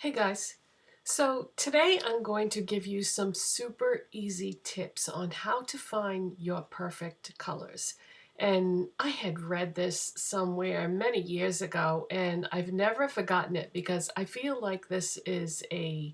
Hey guys, so today I'm going to give you some super easy tips on how to find your perfect colors. And I had read this somewhere many years ago and I've never forgotten it because I feel like this is a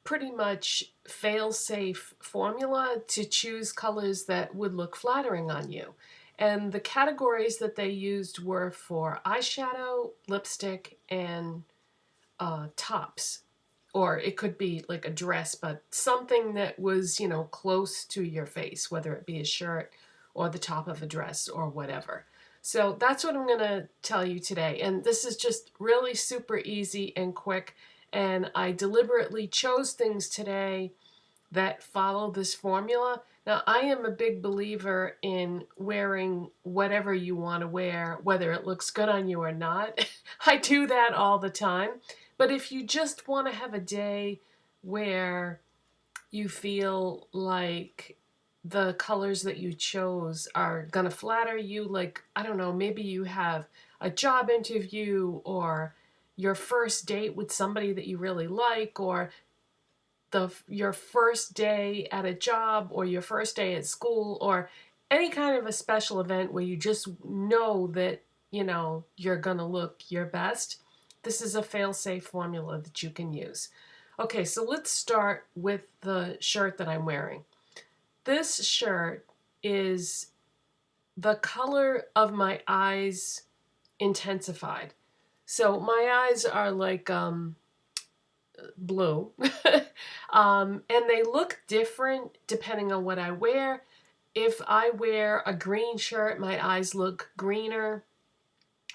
pretty much fail-safe formula to choose colors that would look flattering on you. And the categories that they used were for eyeshadow, lipstick, and tops, or it could be like a dress, but something that was, close to your face, whether it be a shirt or the top of a dress or whatever. So that's what I'm going to tell you today. And this is just really super easy and quick. And I deliberately chose things today that follow this formula. Now, I am a big believer in wearing whatever you want to wear, whether it looks good on you or not. I do that all the time. But if you just want to have a day where you feel like the colors that you chose are going to flatter you, like, I don't know, maybe you have a job interview or your first date with somebody that you really like, or your first day at a job or your first day at school, or any kind of a special event where you just know that you're gonna look your best. This is a fail-safe formula that you can use. Okay, so let's start with the shirt that I'm wearing. This shirt is the color of my eyes intensified. So my eyes are like blue. And they look different depending on what I wear. If I wear a green shirt, my eyes look greener.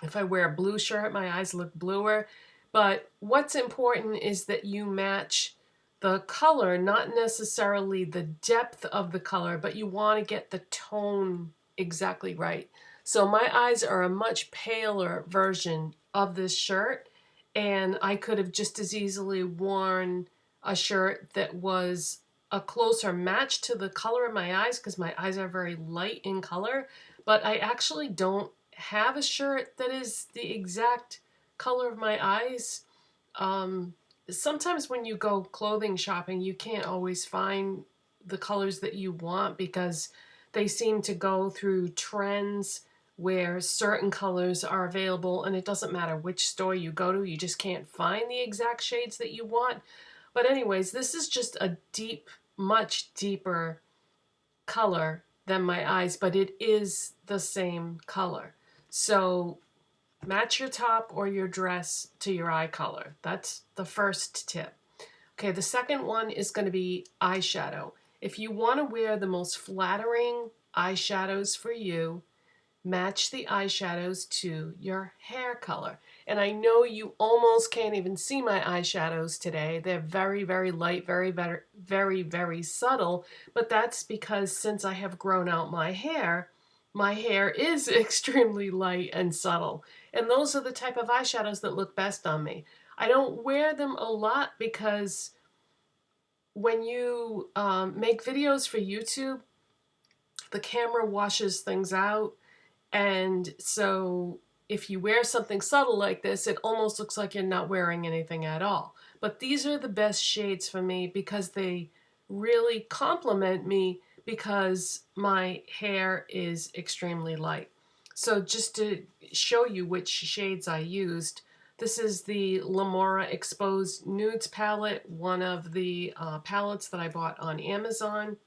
If I wear a blue shirt, my eyes look bluer. But what's important is that you match the color, not necessarily the depth of the color, but you want to get the tone exactly right. So my eyes are a much paler version of this shirt, and I could have just as easily worn a shirt that was a closer match to the color of my eyes, because my eyes are very light in color, but I actually don't have a shirt that is the exact color of my eyes. Sometimes when you go clothing shopping, you can't always find the colors that you want because they seem to go through trends where certain colors are available, and it doesn't matter which store you go to, you just can't find the exact shades that you want. But anyways, this is just a deep, much deeper color than my eyes, but it is the same color. So match your top or your dress to your eye color. That's the first tip. Okay, the second one is going to be eyeshadow. If you want to wear the most flattering eyeshadows for you, match the eyeshadows to your hair color. And I know you almost can't even see my eyeshadows today. They're very, very light, very, very, very subtle. But that's because since I have grown out my hair is extremely light and subtle. And those are the type of eyeshadows that look best on me. I don't wear them a lot because when you make videos for YouTube, the camera washes things out. And so if you wear something subtle like this, it almost looks like you're not wearing anything at all. But these are the best shades for me because they really complement me because my hair is extremely light. So just to show you which shades I used, this is the Lamora Exposed Nudes palette, one of the palettes that I bought on Amazon.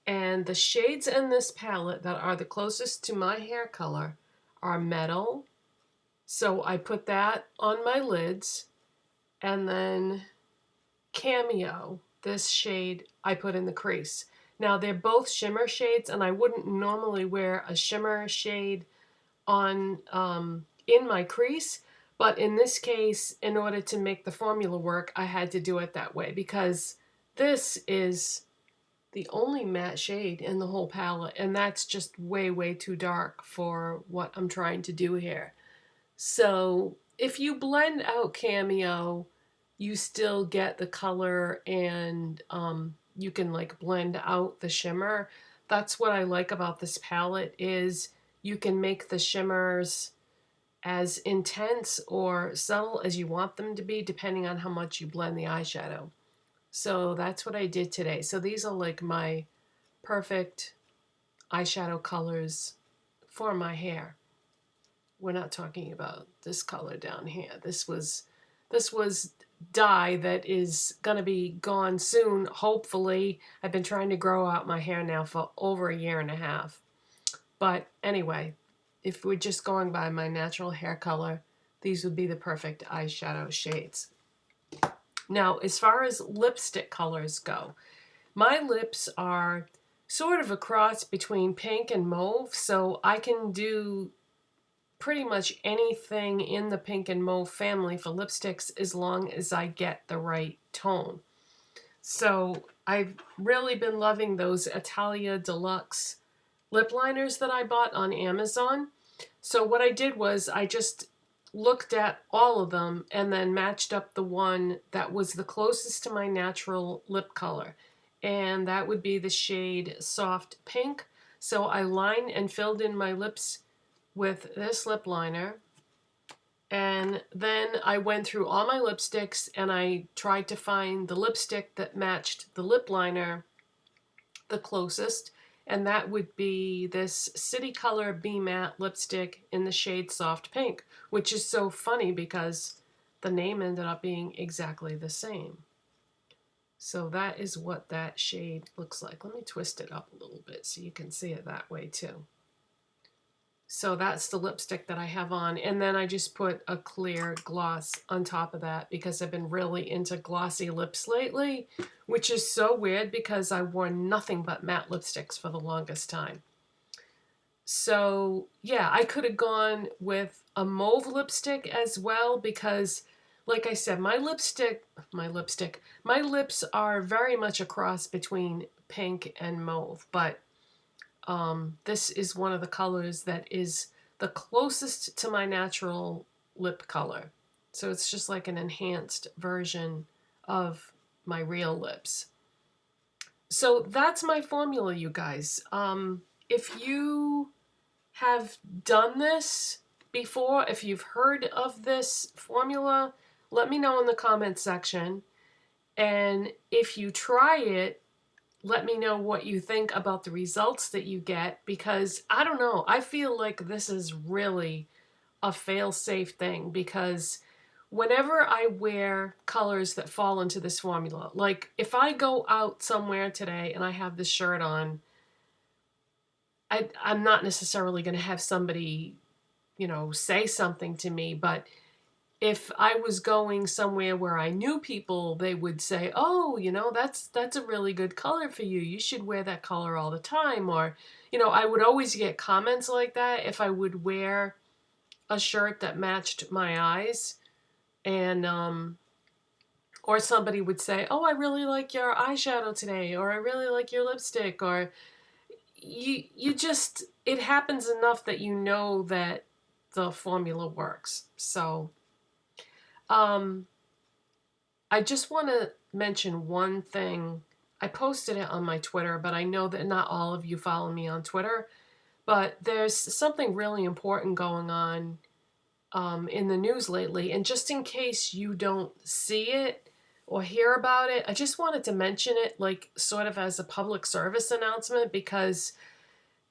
And the shades in this palette that are the closest to my hair color are Metal. So I put that on my lids. And then Cameo, this shade I put in the crease. Now they're both shimmer shades, and I wouldn't normally wear a shimmer shade on in my crease. But in this case, in order to make the formula work, I had to do it that way because this is the only matte shade in the whole palette, and that's just way, way too dark for what I'm trying to do here. So if you blend out Cameo, you still get the color, and you can like blend out the shimmer. That's what I like about this palette, is you can make the shimmers as intense or subtle as you want them to be, depending on how much you blend the eyeshadow. So that's what I did today. So these are like my perfect eyeshadow colors for my hair. We're not talking about this color down here. This was dye that is going to be gone soon, hopefully. I've been trying to grow out my hair now for over a year and a half. But anyway, if we're just going by my natural hair color, these would be the perfect eyeshadow shades. Now, as far as lipstick colors go, my lips are sort of a cross between pink and mauve, so I can do pretty much anything in the pink and mauve family for lipsticks as long as I get the right tone. So I've really been loving those Italia-Deluxe lip liners that I bought on Amazon. So what I did was I just looked at all of them and then matched up the one that was the closest to my natural lip color. And that would be the shade Soft Pink. So I lined and filled in my lips with this lip liner. And then I went through all my lipsticks and I tried to find the lipstick that matched the lip liner the closest. And that would be this City Color Be Matte lipstick in the shade Soft Pink, which is so funny because the name ended up being exactly the same. So that is what that shade looks like. Let me twist it up a little bit so you can see it that way too. So that's the lipstick that I have on. And then I just put a clear gloss on top of that because I've been really into glossy lips lately, which is so weird because I wore nothing but matte lipsticks for the longest time. So yeah, I could have gone with a mauve lipstick as well because, like I said, my lips are very much a cross between pink and mauve, but this is one of the colors that is the closest to my natural lip color. So it's just like an enhanced version of my real lips. So that's my formula, you guys. If you have done this before, if you've heard of this formula, let me know in the comment section. And if you try it, let me know what you think about the results that you get, because I don't know, I feel like this is really a fail-safe thing because whenever I wear colors that fall into this formula, like if I go out somewhere today and I have this shirt on, I'm not necessarily going to have somebody, you know, say something to me, but if I was going somewhere where I knew people, they would say, oh, you know, that's a really good color for you. You should wear that color all the time. Or, you know, I would always get comments like that if I would wear a shirt that matched my eyes. And, or somebody would say, oh, I really like your eyeshadow today. Or I really like your lipstick. Or you just, it happens enough that you know that the formula works. So I just want to mention one thing. I posted it on my Twitter, but I know that not all of you follow me on Twitter. But there's something really important going on in the news lately. And just in case you don't see it or hear about it, I just wanted to mention it like sort of as a public service announcement because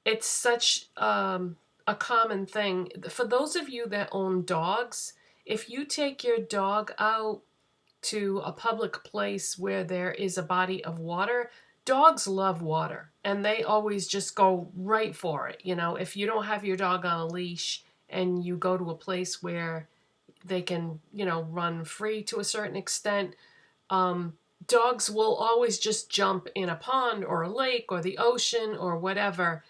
it's such a common thing. For those of you that own dogs, if you take your dog out to a public place where there is a body of water, dogs love water and they always just go right for it. You know, if you don't have your dog on a leash and you go to a place where they can, you know, run free to a certain extent, dogs will always just jump in a pond or a lake or the ocean or whatever.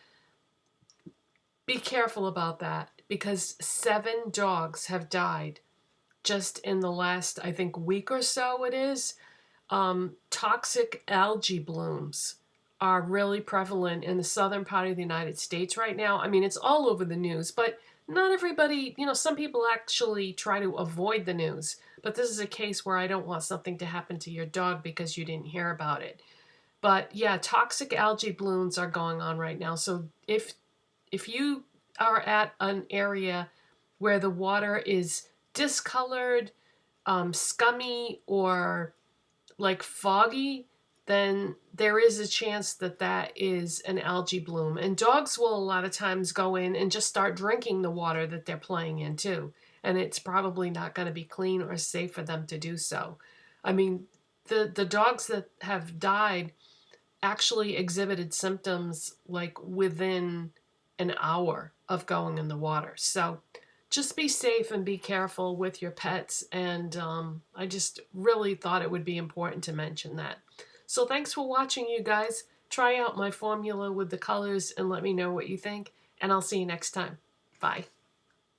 Be careful about that because 7 dogs have died just in the last, I think, week or so it is. Toxic algae blooms are really prevalent in the southern part of the United States right now. I mean, it's all over the news, but not everybody, you know, some people actually try to avoid the news. But this is a case where I don't want something to happen to your dog because you didn't hear about it. But yeah, toxic algae blooms are going on right now. So if you are at an area where the water is discolored, scummy, or like foggy, then there is a chance that that is an algae bloom. And dogs will a lot of times go in and just start drinking the water that they're playing in too. And it's probably not going to be clean or safe for them to do so. I mean, the dogs that have died actually exhibited symptoms like within an hour of going in the water. So just be safe and be careful with your pets. And I just really thought it would be important to mention that. So thanks for watching, you guys. Try out my formula with the colors and let me know what you think. And I'll see you next time. Bye.